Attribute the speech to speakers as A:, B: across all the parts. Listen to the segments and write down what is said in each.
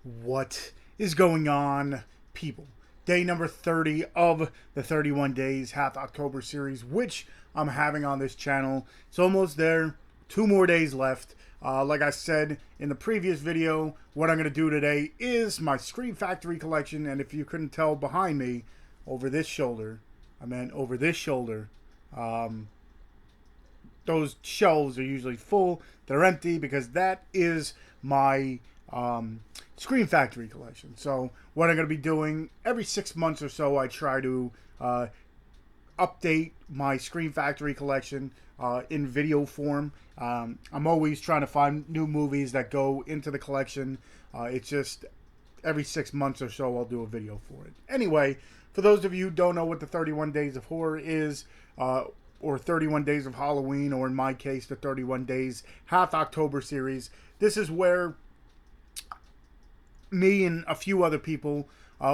A: What is going on, people? Day number 30 of the 31 Days Half October series, which I'm having on this channel. It's almost there. 2 more days left. Like I said in the previous video, what I'm going to do today is my Scream Factory collection. And if you couldn't tell behind me, over this shoulder, those shelves are usually full. They're empty because that is my Scream Factory collection. So what I'm going to be doing every 6 months or so, I try to update my Scream Factory collection in video form. I'm always trying to find new movies that go into the collection. It's just every 6 months or so I'll do a video for it. Anyway, for those of you who don't know what the 31 Days of Horror is, or 31 Days of Halloween, or in my case, the 31 Days Half October series, this is where me and a few other people,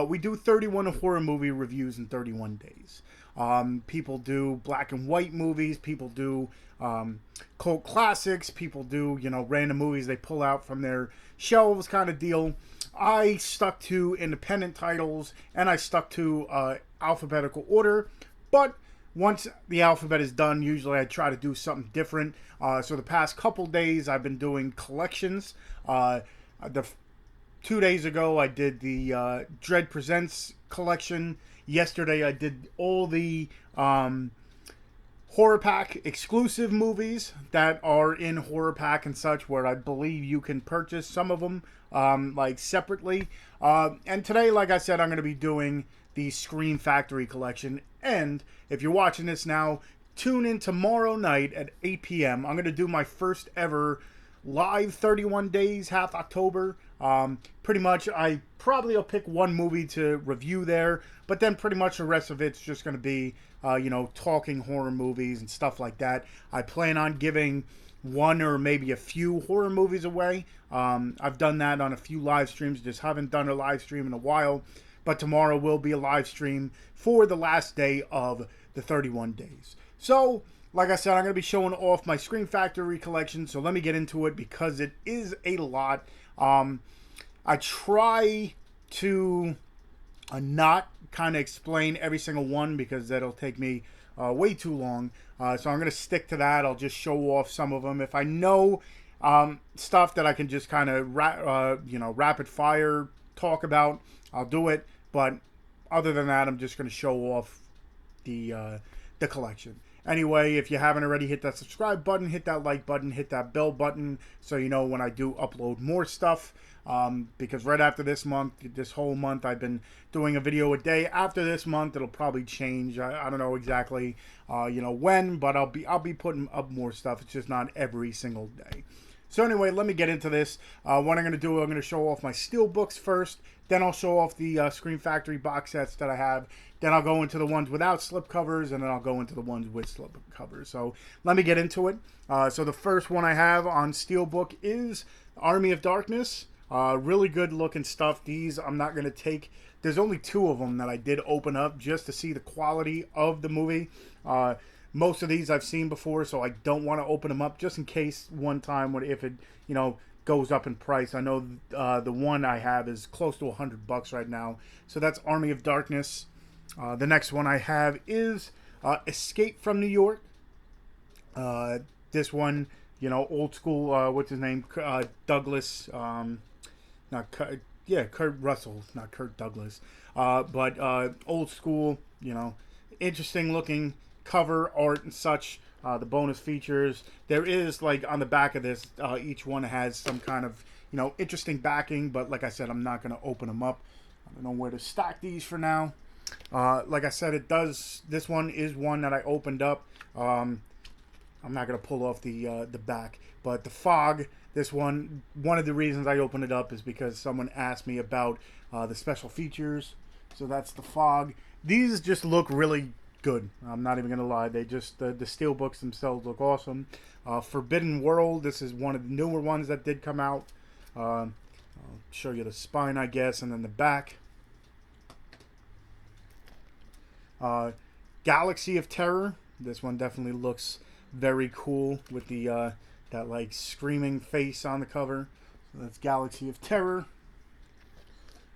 A: we do 31 horror movie reviews in 31 days. People do black and white movies, people do cult classics, people do, random movies they pull out from their shelves kind of deal. I stuck to independent titles, and I stuck to alphabetical order, but once the alphabet is done, usually I try to do something different. So the past couple days, I've been doing collections. The 2 days ago, I did the Dread Presents collection. Yesterday, I did all the Horror Pack exclusive movies that are in Horror Pack and such, where I believe you can purchase some of them like separately. And today, like I said, I'm going to be doing the Scream Factory collection. And if you're watching this now, tune in tomorrow night at 8 p.m. I'm going to do my first ever live 31 Days Half October. Pretty much, I probably will pick one movie to review there, but then pretty much the rest of it's just going to be, talking horror movies and stuff like that. I plan on giving one or maybe a few horror movies away. I've done that on a few live streams, just haven't done a live stream in a while. But tomorrow will be a live stream for the last day of the 31 days. So, like I said, I'm going to be showing off my Scream Factory collection. So let me get into it because it is a lot. I try to not kind of explain every single one because that'll take me way too long. So I'm going to stick to that. I'll just show off some of them. If I know stuff that I can just kind of rapid fire talk about, I'll do it. But other than that, I'm just going to show off the collection. Anyway, if you haven't already, hit that subscribe button, hit that like button, hit that bell button so you know when I do upload more stuff. Because right after this month, this whole month, I've been doing a video a day. After this month, it'll probably change. I don't know exactly, when, but I'll be putting up more stuff. It's just not every single day. So anyway, let me get into this. What I'm going to do, I'm going to show off my steel books first. Then I'll show off the Scream Factory box sets that I have. Then I'll go into the ones without slip covers, and then I'll go into the ones with slip covers. So let me get into it. So the first one I have on Steelbook is Army of Darkness. Really good looking stuff. These I'm not going to take. There's only 2 of them that I did open up just to see the quality of the movie. Most of these I've seen before, so I don't want to open them up just in case one time if it, goes up in price. I know the one I have is close to $100 right now. So that's Army of Darkness. The next one I have is Escape from New York. This one, old school, what's his name? Douglas, Kurt Russell, not Kurt Douglas. But old school, interesting looking cover art and such. The bonus features, there is, like, on the back of this, each one has some kind of interesting backing, but like I said, I'm not going to open them up. I don't know where to stack these for now. Like I said, this one is one that I opened up. I'm not going to pull off the back, but the Fog, this one of the reasons I opened it up is because someone asked me about the special features. So that's the Fog. These just look really good. I'm not even gonna lie. They just the steel books themselves look awesome. Forbidden World. This is one of the newer ones that did come out. I'll show you the spine, I guess, and then the back. Galaxy of Terror. This one definitely looks very cool with the that like screaming face on the cover. So that's Galaxy of Terror.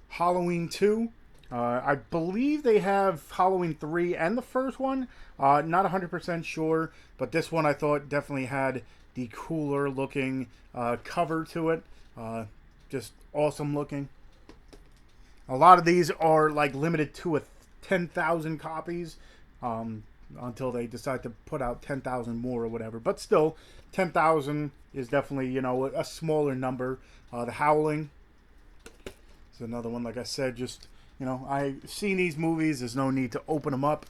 A: Halloween 2. I believe they have Halloween 3 and the first one. Not 100% sure, but this one I thought definitely had the cooler looking cover to it. Just awesome looking. A lot of these are like limited to 10,000 copies until they decide to put out 10,000 more or whatever. But still, 10,000 is definitely, you know, a smaller number. The Howling is another one. Like I said, just, you know, I've seen these movies. There's no need to open them up.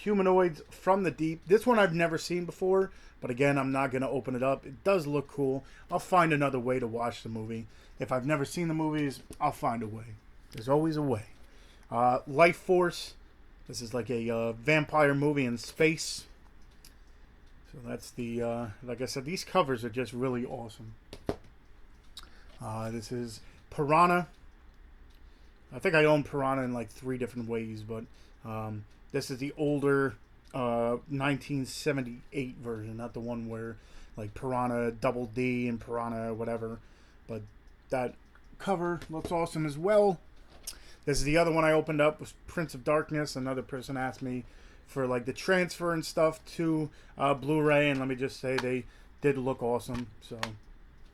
A: Humanoids from the Deep. This one I've never seen before, but again, I'm not going to open it up. It does look cool. I'll find another way to watch the movie. If I've never seen the movies, I'll find a way. There's always a way. Life Force. This is like a vampire movie in space. So that's the, like I said, these covers are just really awesome. This is Piranha. I think I own Piranha in like 3 different ways, but this is the older 1978 version, not the one where like Piranha Double D and Piranha whatever. But that cover looks awesome as well. This is the other one I opened up, was Prince of Darkness. Another person asked me for like the transfer and stuff to Blu-ray, and let me just say they did look awesome. So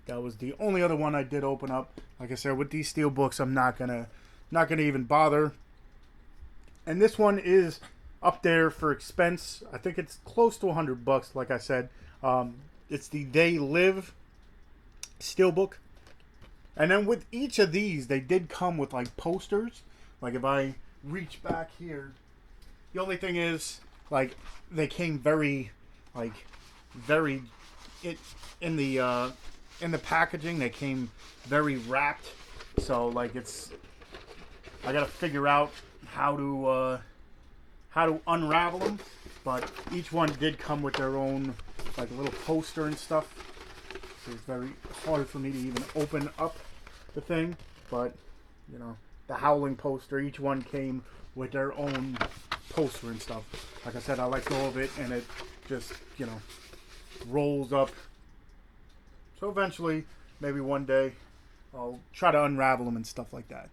A: that was the only other one I did open up. Like I said, with these steel books, I'm not gonna even bother. And this one is up there for expense. I think it's close to $100. Like I said, it's the They Live steelbook. And then with each of these, they did come with like posters. Like if I reach back here, the only thing is like they came very in the packaging. They came very wrapped. So like I gotta figure out how to unravel them. But each one did come with their own like little poster and stuff. So it's very hard for me to even open up the thing, but you know, the Howling poster, each one came with their own poster and stuff. Like I said, I let go of it and it just, you know, rolls up. So eventually, maybe one day, I'll try to unravel them and stuff like that.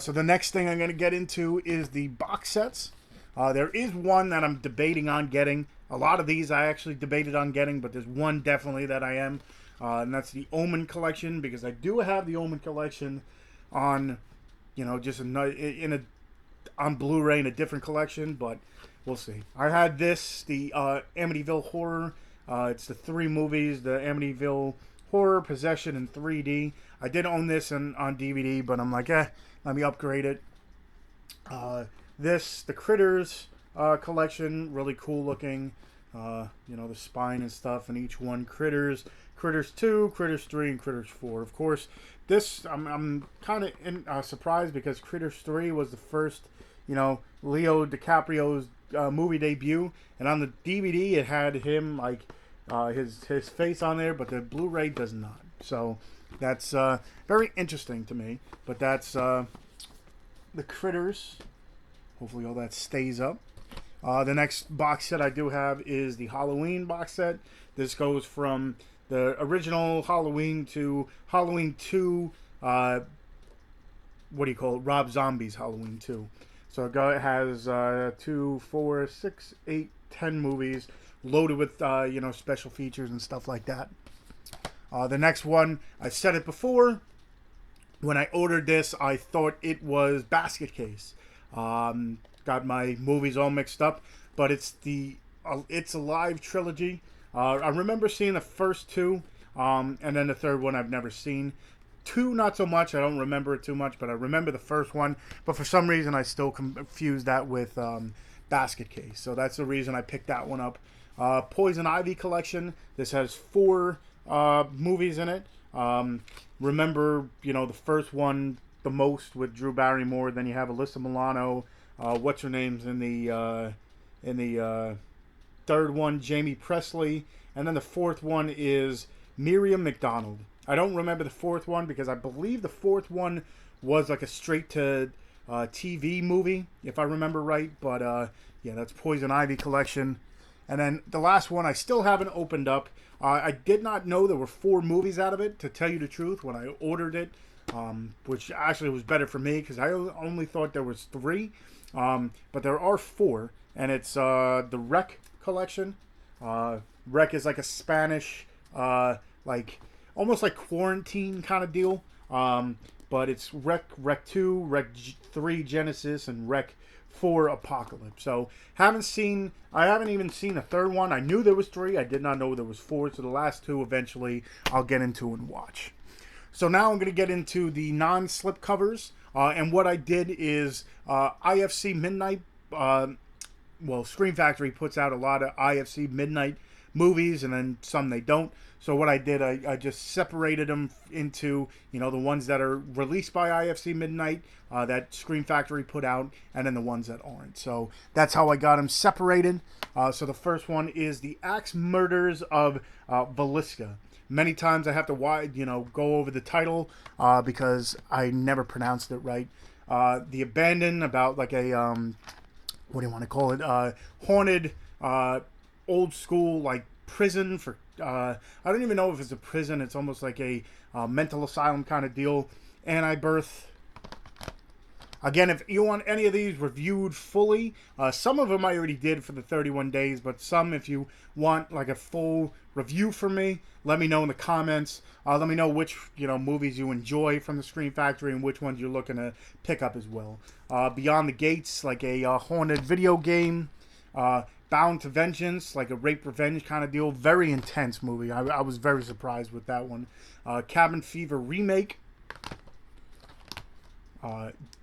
A: So the next thing I'm going to get into is the box sets. There is one that I'm debating on getting. A lot of these I actually debated on getting, but there's one definitely that I am. And that's the Omen collection, because I do have the Omen collection on, you know, just on Blu-ray in a different collection, but we'll see. I had this, the Amityville Horror. It's the 3 movies, the Amityville Horror, Possession, and 3D. I did own this on DVD, but I'm like, let me upgrade it. The Critters collection, really cool looking. You know, the spine and stuff, and each one Critters 2, Critters 3, and Critters 4. Of course, this I'm kind of surprised because Critters 3 was the first, you know, Leo DiCaprio's movie debut, and on the DVD it had him like his face on there, but the Blu-ray does not. So that's very interesting to me. But that's the Critters. Hopefully all that stays up. The next box set I do have is the Halloween box set. This goes from the original Halloween to Halloween 2, what do you call it? Rob Zombie's Halloween 2. So it has 2, 4, 6, 8, 10 movies loaded with, you know, special features and stuff like that. The next one, I said it before, when I ordered this, I thought it was Basket Case. Got my movies all mixed up, but it's It's Alive trilogy. I remember seeing the first 2, and then the third one I've never seen. 2, not so much. I don't remember it too much, but I remember the first one. But for some reason, I still confuse that with Basket Case. So that's the reason I picked that one up. Poison Ivy collection. This has 4 movies in it. Remember, you know, the first one the most with Drew Barrymore. Then you have Alyssa Milano. What's her name's in the third one, Jamie Presley, and then the 4th one is Miriam McDonald. I don't remember the 4th one because I believe the 4th one was like a straight to TV movie, if I remember right. But yeah, that's Poison Ivy collection. And then the last one I still haven't opened up. I did not know there were 4 movies out of it, to tell you the truth, when I ordered it, which actually was better for me because I only thought there was 3. But there are 4, and it's the Rec collection. Rec is like a Spanish, like almost like quarantine kind of deal. But it's Rec 2, Rec 3 Genesis, and Rec 4 Apocalypse. So I haven't even seen a third one. I knew there was 3. I did not know there was 4. So the last 2 eventually I'll get into and watch. So now I'm going to get into the non-slip covers. And what I did is IFC Midnight. Scream Factory puts out a lot of IFC Midnight movies, and then some they don't. So what I did, I just separated them into, the ones that are released by IFC Midnight, that Scream Factory put out, and then the ones that aren't. So that's how I got them separated. So the first one is The Axe Murders of Villisca. Many times I have to, go over the title because I never pronounced it right. The Abandoned, about like a, what do you want to call it? Haunted, old school, like prison for, I don't even know if it's a prison. It's almost like a mental asylum kind of deal. Anti-Birth. Again, if you want any of these reviewed fully, some of them I already did for the 31 days, but some, if you want like a full review from me, let me know in the comments. Let me know which movies you enjoy from the Scream Factory and which ones you're looking to pick up as well. Beyond the Gates, like a haunted video game. Bound to Vengeance, like a rape revenge kind of deal. Very intense movie. I was very surprised with that one. Cabin Fever remake.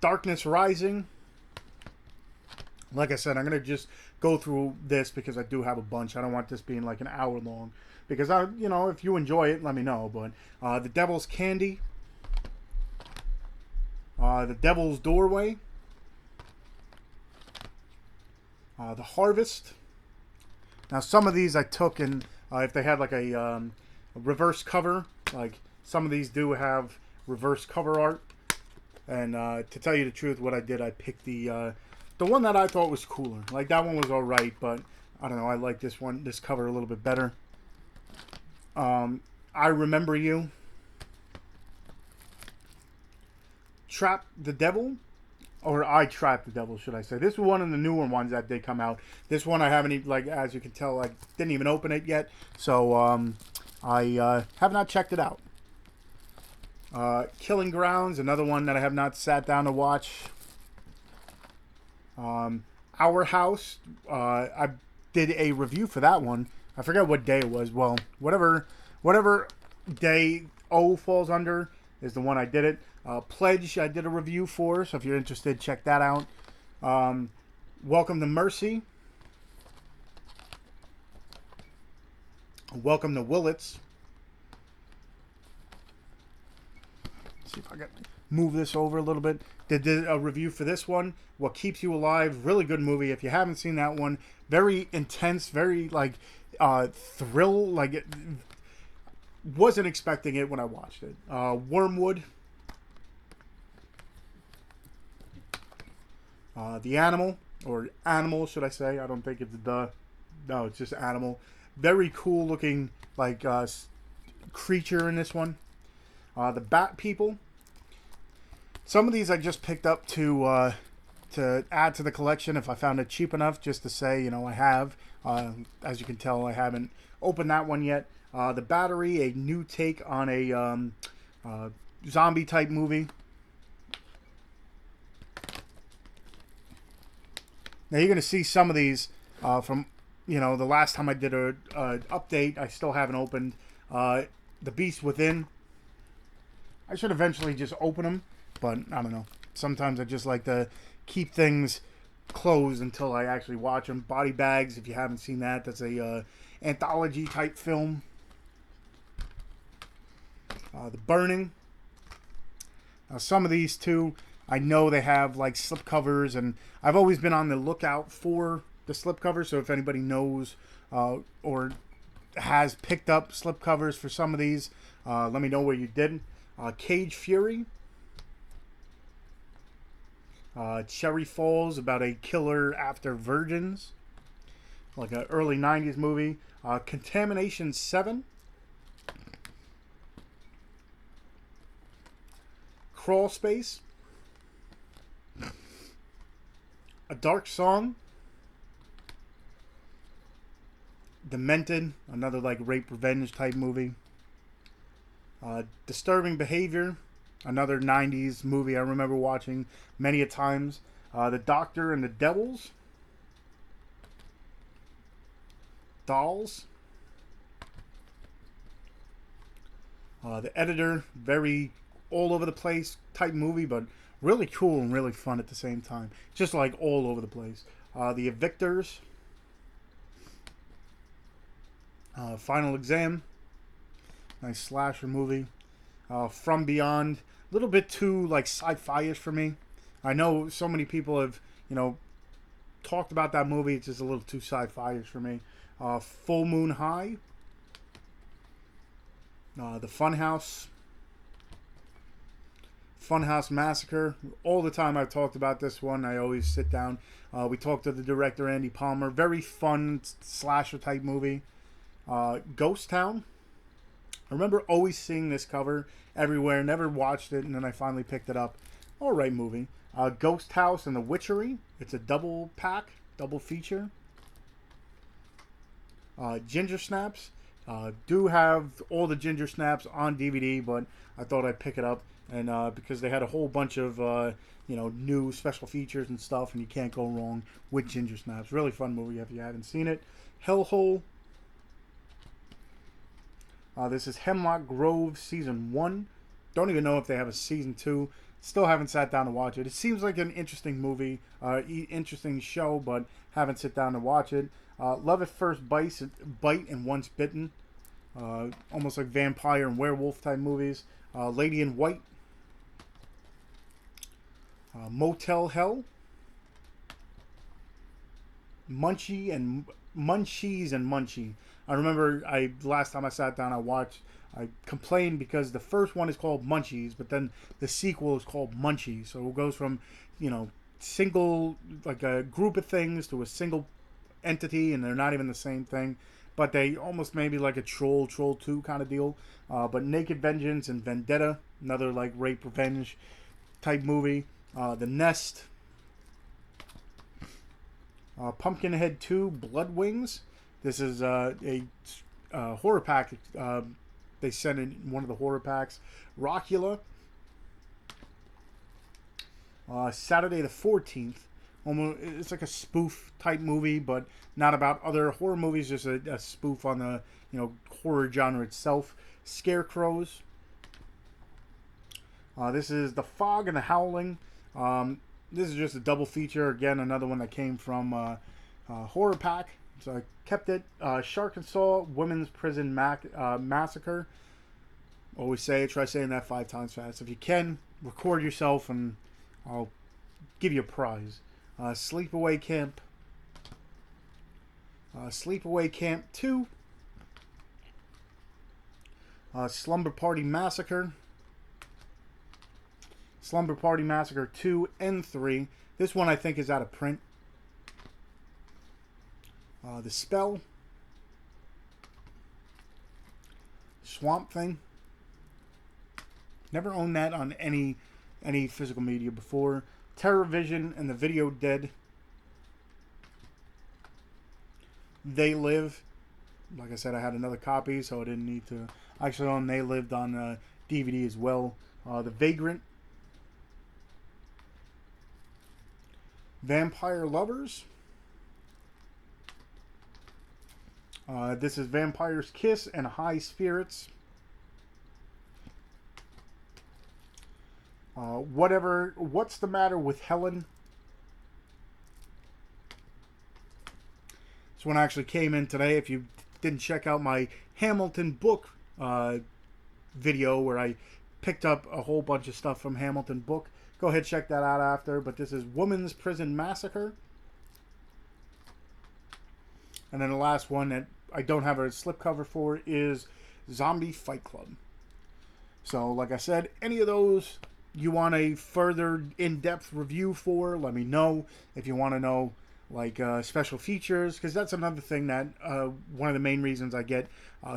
A: Darkness Rising. Like I said, I'm going to just go through this because I do have a bunch. I don't want this being like an hour long. Because, if you enjoy it, let me know. But The Devil's Candy. The Devil's Doorway. The Harvest. Now, some of these I took and if they had like a reverse cover, like some of these do have reverse cover art. And to tell you the truth, what I did, I picked the one that I thought was cooler. Like, that one was all right, but I don't know. I like this cover a little bit better. I Remember You. Trap the Devil. Or I Trapped the Devil, should I say. This is one of the newer ones that did come out. This one I haven't even, like, as you can tell, I didn't even open it yet. So, I have not checked it out. Killing Grounds, another one that I have not sat down to watch. Our House, I did a review for that one. I forget what day it was. Well, whatever day O falls under is the one I did it. Pledge, I did a review for, so if you're interested, check that out. Welcome to Mercy. Welcome to Willits. Let's see if I can move this over a little bit. Did a review for this one. What Keeps You Alive. Really good movie. If you haven't seen that one, very intense, very like thrill. Like, it wasn't expecting it when I watched it. Wormwood. The Animal, or Animal, should I say? I don't think it's no, it's just Animal. Very cool looking, like, creature in this one. The Bat People. Some of these I just picked up to add to the collection if I found it cheap enough, just to say, I have. As you can tell, I haven't opened that one yet. The Battery, a new take on a zombie type movie. Now you're going to see some of these from, the last time I did a update. I still haven't opened The Beast Within. I should eventually just open them, but I don't know. Sometimes I just like to keep things closed until I actually watch them. Body Bags, if you haven't seen that, that's a anthology type film. The Burning. Now some of these too, I know they have like slipcovers, and I've always been on the lookout for the slipcovers. So if anybody knows or has picked up slipcovers for some of these, let me know where you did. Cage Fury. Cherry Falls, about a killer after virgins. like an early 90s movie. Contamination 7. Crawl Space. A Dark Song. Demented, another like rape revenge type movie. Disturbing Behavior, another 90s movie I remember watching many a times. The Doctor and the Devils. Dolls. The Editor, very all over the place type movie, but really cool and really fun at the same time. Just like all over the place. The Evictors. Final Exam. Nice slasher movie. From Beyond. A little bit too like sci-fi-ish for me. I know so many people have, talked about that movie. It's just a little too sci-fi-ish for me. Full Moon High. The Funhouse. Funhouse Massacre. All the time I've talked about this one, I always sit down. We talked to the director, Andy Palmer. Very fun slasher type movie. Ghost Town. I remember always seeing this cover everywhere. Never watched it, and then I finally picked it up. Alright movie. Ghost House and The Witchery. It's a double pack, double feature. Ginger Snaps. Do have all the Ginger Snaps on DVD, but I thought I'd pick it up. And because they had a whole bunch of new special features and stuff, and you can't go wrong with Ginger Snaps. Really fun movie if you haven't seen it. Hellhole. This is Hemlock Grove Season 1. Don't even know if they have a Season 2. Still haven't sat down to watch it. It seems like an interesting movie, interesting show, but haven't sat down to watch it. Love at First Bite and Once Bitten. Almost like vampire and werewolf type movies. Lady in White. Motel Hell. Munchies and Munchie. I remember last time I sat down I complained because the first one is called Munchies, but then the sequel is called Munchies. So it goes from, single, like a group of things to a single entity, and they're not even the same thing. But they almost maybe like a Troll 2 kind of deal. But Naked Vengeance and Vendetta, another like rape revenge type movie. The Nest. Pumpkinhead 2, Blood Wings. This is a horror pack. They sent in one of the horror packs. Rockula. Saturday the 14th. It's like a spoof type movie, but not about other horror movies. Just a spoof on the horror genre itself. Scarecrows. This is The Fog and the Howling. This is just a double feature. Again, another one that came from Horror Pack. So I kept it. Shark and Saw, Women's Prison Massacre. Always try saying that 5 times fast. If you can, record yourself and I'll give you a prize. Sleepaway Camp. Sleepaway Camp 2. Slumber Party Massacre. Slumber Party Massacre 2 and 3. This one I think is out of print. The Spell. Swamp Thing. Never owned that on any physical media before. Terror Vision and The Video Dead. They Live. Like I said, I had another copy, so I didn't need to. I actually own They Lived on DVD as well. The Vagrant. Vampire Lovers. This is Vampire's Kiss and High Spirits. What's the Matter with Helen? This one actually came in today. If you didn't check out my Hamilton book video where I picked up a whole bunch of stuff from Hamilton book, go ahead, check that out after. But this is Women's Prison Massacre. And then the last one that I don't have a slipcover for is Zombie Fight Club. So, like I said, any of those you want a further in-depth review for, let me know. If you want to know like special features, because that's another thing that one of the main reasons I get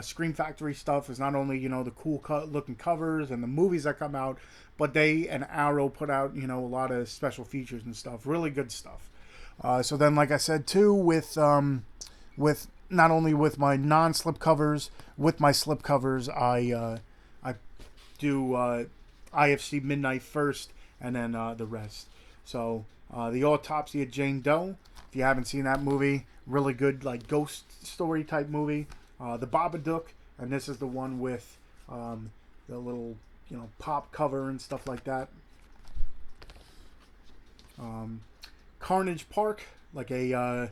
A: Scream Factory stuff is not only the cool looking covers and the movies that come out, but they and Arrow put out a lot of special features and stuff, really good stuff. So then, like I said too, with not only with my non-slip covers, with my slip covers, I do IFC Midnight first, and then the rest. So the Autopsy of Jane Doe. If you haven't seen that movie, really good, like ghost story type movie. The Babadook, and this is the one with the little pop cover and stuff like that. Carnage Park, like a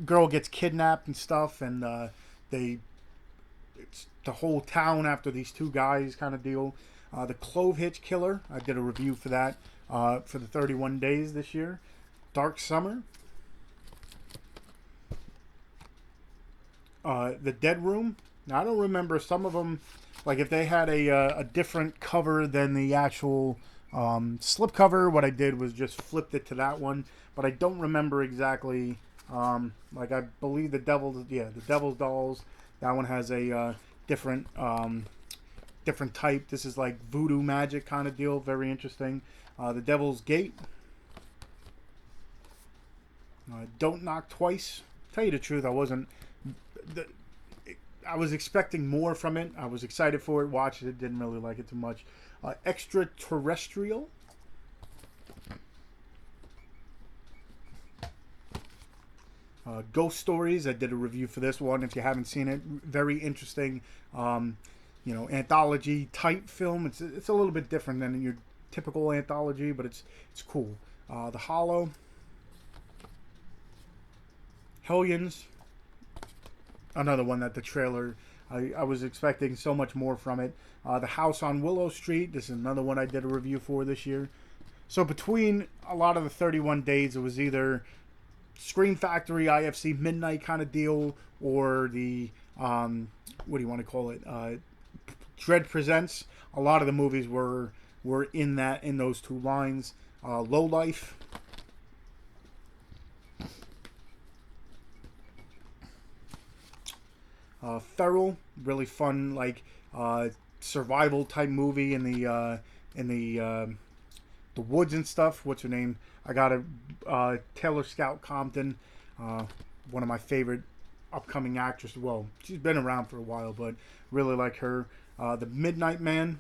A: girl gets kidnapped and stuff, and it's the whole town after these two guys kind of deal. The Clove Hitch Killer, I did a review for that for the 31 days this year. Dark Summer. The Dead Room. Now, I don't remember some of them, like if they had a different cover than the actual slip cover. What I did was just flipped it to that one, but I don't remember exactly. Like I believe the Devil's Dolls. That one has a different type. This is like voodoo magic kind of deal. Very interesting. The Devil's Gate. Don't Knock Twice. Tell you the truth, I was expecting more from it. I was excited for it, watched it, didn't really like it too much. Extraterrestrial. Ghost Stories. I did a review for this one. If you haven't seen it, very interesting. Anthology type film. It's a little bit different than your typical anthology, but it's cool. The Hollow. Hellions. Another one that the trailer, I was expecting so much more from it. The House on Willow Street. This is another one I did a review for this year. So between a lot of the 31 days, it was either Scream Factory, IFC Midnight kind of deal, or the, what do you want to call it? Dread Presents. A lot of the movies were in those two lines. Low Life. Feral, really fun, like survival type movie in the woods and stuff. What's her name? I got a Taylor Scout Compton, one of my favorite upcoming actresses. Well, she's been around for a while, but really like her. The Midnight Man.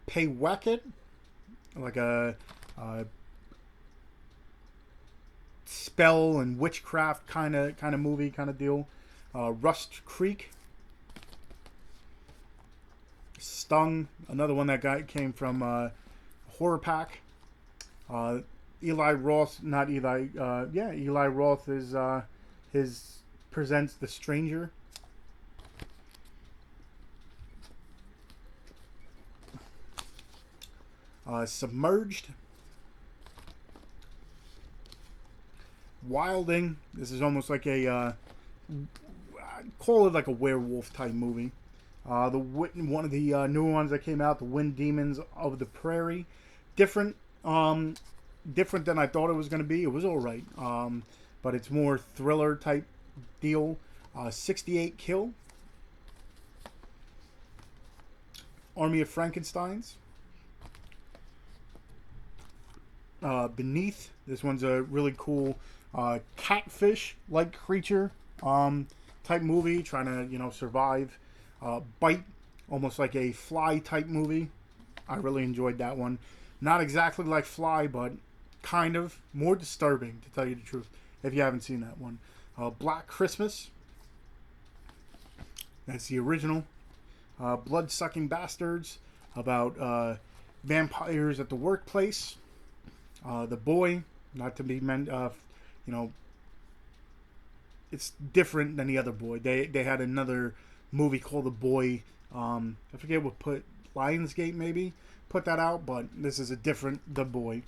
A: Pay Wacket, like a spell and witchcraft kind of movie kind of deal. Rust Creek. Stung, another one that came from Horror Pack. Eli Roth, not Eli. Eli Roth is his presents The Stranger. Submerged. Wilding. This is almost like I'd call it like a werewolf type movie. One of the new ones that came out, The Wind Demons of the Prairie. Different than I thought it was going to be. It was all right, but it's more thriller type deal. 68 Kill. Army of Frankensteins. Beneath. This one's a really cool catfish-like creature type movie, trying to survive. Bite, almost like a Fly type movie. I really enjoyed that one. Not exactly like Fly, but kind of more disturbing, to tell you the truth, if you haven't seen that one. Black Christmas. That's the original. Blood-Sucking Bastards, about vampires at the workplace. The Boy, not to be meant, it's different than The Other Boy. They had another movie called The Boy. I forget what Lionsgate maybe put that out, but this is a different The Boy.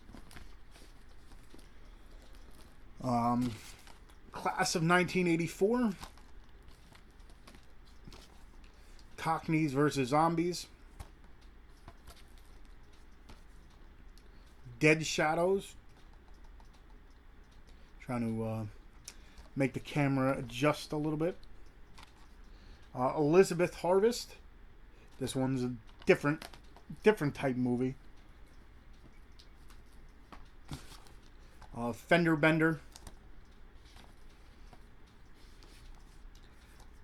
A: Class of 1984. Cockneys versus Zombies. Dead Shadows. Trying to make the camera adjust a little bit. Elizabeth Harvest. This one's a different type movie. Fender Bender.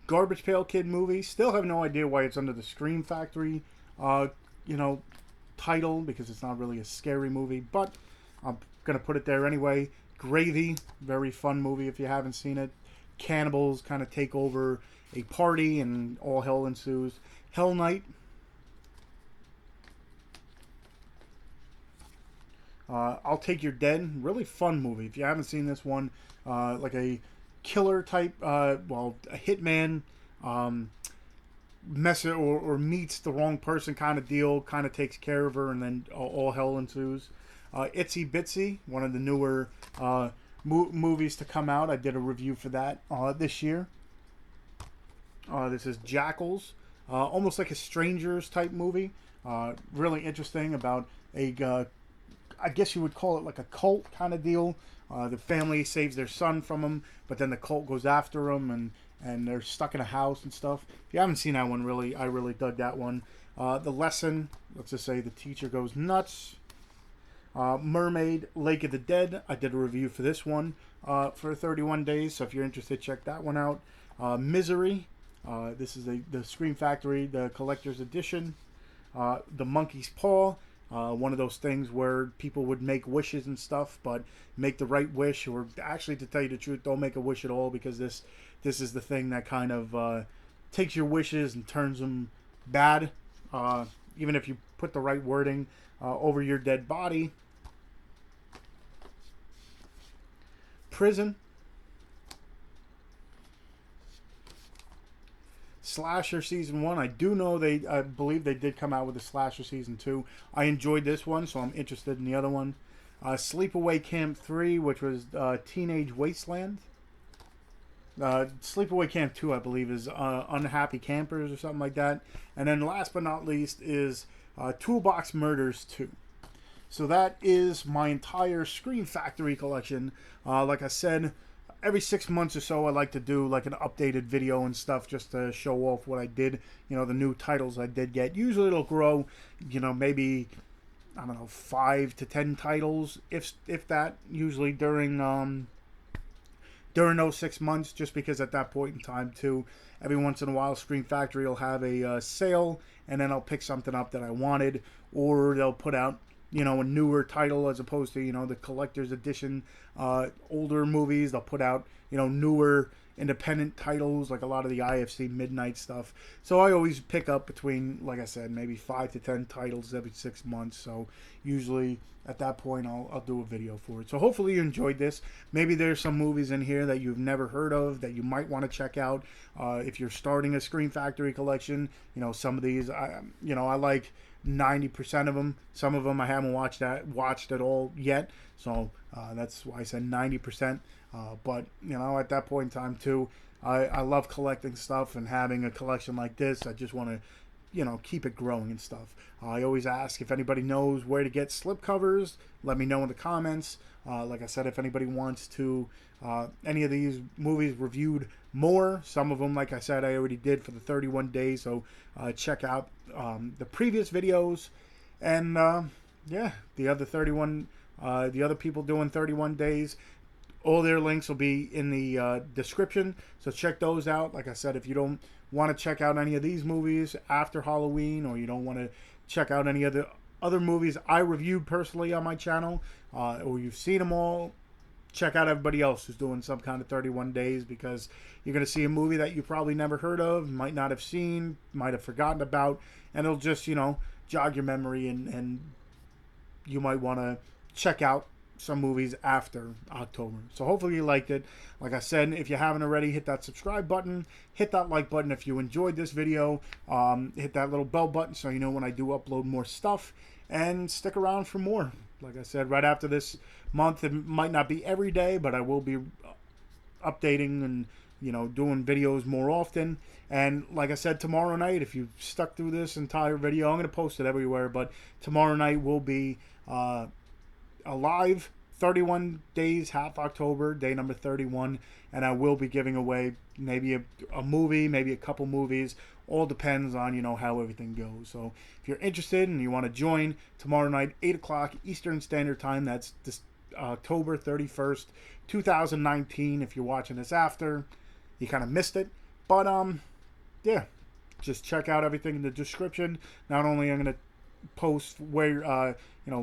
A: Garbage Pail Kid movie. Still have no idea why it's under the Scream Factory, title, because it's not really a scary movie, but I'm gonna put it there anyway. Gravy, very fun movie if you haven't seen it. Cannibals kind of take over a party and all hell ensues. Hell Night. I'll Take Your Dead. Really fun movie. If you haven't seen this one, like a killer type, a hitman meets the wrong person kind of deal, kind of takes care of her, and then all hell ensues. Itsy Bitsy, one of the newer movies to come out. I did a review for that this year. This is Jackals, almost like a Strangers type movie. Really interesting about a, I guess you would call it like a cult kind of deal. The family saves their son from them, but then the cult goes after them, and they're stuck in a house and stuff. If you haven't seen that one, I really dug that one. The Lesson, let's just say the teacher goes nuts. Mermaid, Lake of the Dead. I did a review for this one for 31 days, so if you're interested, check that one out. Misery. This is the Scream Factory, the collector's edition. The Monkey's Paw. One of those things where people would make wishes and stuff, but make the right wish, or actually, to tell you the truth, don't make a wish at all, because this is the thing that kind of takes your wishes and turns them bad. Even if you put the right wording over your dead body. Prison. Slasher Season 1. I do know I believe they did come out with a Slasher Season 2. I enjoyed this one, so I'm interested in the other one. Sleepaway Camp 3, which was Teenage Wasteland. Sleepaway Camp 2, I believe, is Unhappy Campers or something like that. And then last but not least is Toolbox Murders 2. So that is my entire Scream Factory collection. Like I said, every 6 months or so, I like to do like an updated video and stuff, just to show off what I did, the new titles I did get. Usually it'll grow, maybe, I don't know, 5 to 10 titles, if that, usually during those 6 months, just because at that point in time too, every once in a while Scream Factory will have a sale, and then I'll pick something up that I wanted, or they'll put out a newer title, as opposed to the collector's edition older movies. They'll put out newer independent titles, like a lot of the IFC Midnight stuff. So I always pick up between, like I said, maybe 5 to 10 titles every 6 months. So usually at that point I'll do a video for it. So hopefully you enjoyed this. Maybe there's some movies in here that you've never heard of that you might want to check out if you're starting a Scream Factory collection. Some of these I like 90% of them. Some of them I haven't watched at all yet, so that's why I said 90%. But at that point in time too, I love collecting stuff, and having a collection like this, I just want to keep it growing and stuff. I always ask if anybody knows where to get slipcovers. Let me know in the comments. Like I said, if anybody wants to any of these movies reviewed more, some of them, like I said, I already did for the 31 days, so check out the previous videos. And yeah, the other 31, the other people doing 31 days, all their links will be in the description, so check those out. Like I said, if you don't want to check out any of these movies after Halloween, or you don't want to check out any of the other movies I reviewed personally on my channel, or you've seen them all, check out everybody else who's doing some kind of 31 days, because you're going to see a movie that you probably never heard of, might not have seen, might have forgotten about, and it'll just, jog your memory, and you might want to check out some movies after October. So hopefully you liked it. Like I said, if you haven't already, hit that subscribe button, hit that like button if you enjoyed this video, hit that little bell button so you know when I do upload more stuff, and stick around for more. Like I said, right after this month, it might not be every day, but I will be updating and doing videos more often. And like I said, tomorrow night, if you stuck through this entire video, I'm going to post it everywhere, but tomorrow night will be alive. 31 days, half October, day number 31, and I will be giving away maybe a movie, maybe a couple movies. All depends on, how everything goes. So if you're interested and you want to join tomorrow night, 8 o'clock Eastern Standard Time, that's this October 31st, 2019. If you're watching this after, you kind of missed it. But, yeah, just check out everything in the description. Not only am I going to post where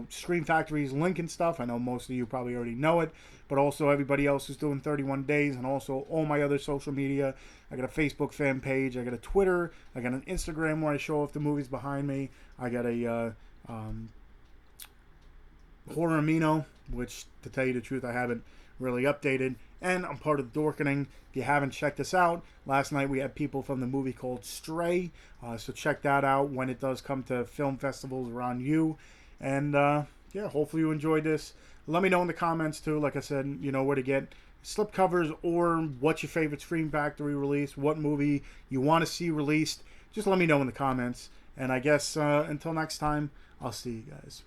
A: Scream Factory's link and stuff. I know most of you probably already know it, but also everybody else who's doing 31 days, and also all my other social media. I got a Facebook fan page, I got a Twitter, I got an Instagram where I show off the movies behind me. I got a Horror Amino, which, to tell you the truth, I haven't really updated. And I'm part of Dorkening. If you haven't checked this out, last night we had people from the movie called Stray. So check that out when it does come to film festivals around you. And yeah, hopefully you enjoyed this. Let me know in the comments too. Like I said, you know where to get slipcovers, or what's your favorite Scream Factory release, what movie you want to see released. Just let me know in the comments. And I guess until next time, I'll see you guys.